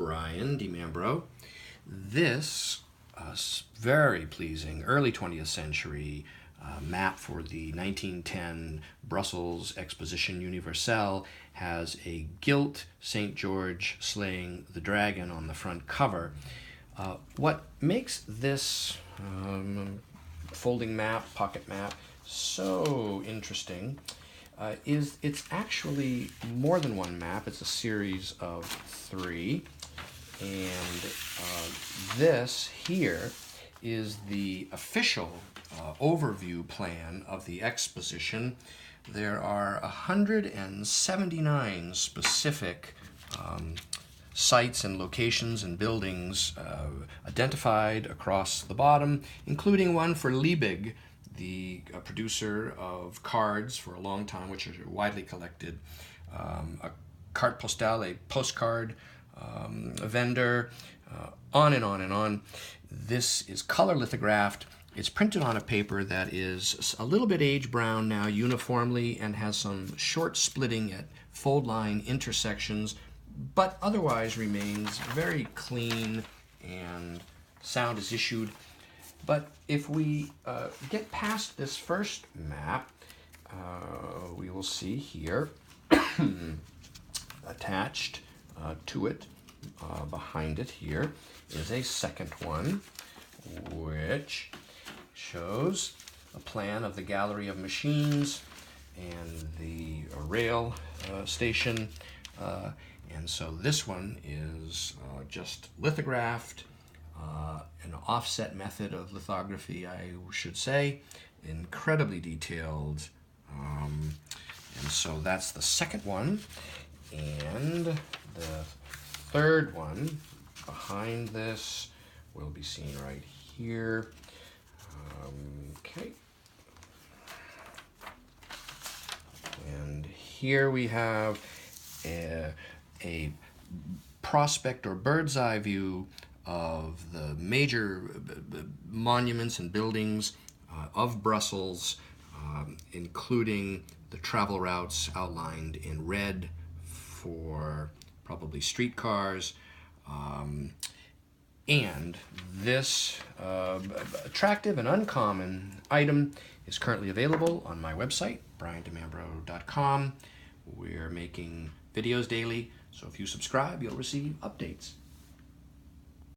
Brian DiMambro. This very pleasing early 20th century map for the 1910 Brussels Exposition Universelle has a gilt St. George slaying the dragon on the front cover. What makes this folding map, pocket map, so interesting is it's actually more than one map. It's a series of three. And this here is the official overview plan of the exposition. There are 179 specific sites and locations and buildings identified across the bottom, including one for Leibig, the producer of cards for a long time, which are widely collected, a carte postale, a postcard a vendor, on and on and on. This is color lithographed. It's printed on a paper that is a little bit age brown now uniformly and has some short splitting at fold line intersections, but otherwise remains very clean and sound is issued. But if we get past this first map, we will see here attached to it, behind it here, is a second one, which shows a plan of the gallery of machines and the rail station. And so this one is just lithographed, an offset method of lithography, I should say, incredibly detailed. And so that's the second one. And the third one behind this will be seen right here. Okay. And here we have a prospect or bird's eye view of the major monuments and buildings of Brussels, including the travel routes outlined in red for probably streetcars, and this attractive and uncommon item is currently available on my website, briandimambro.com. We're making videos daily, so if you subscribe, you'll receive updates.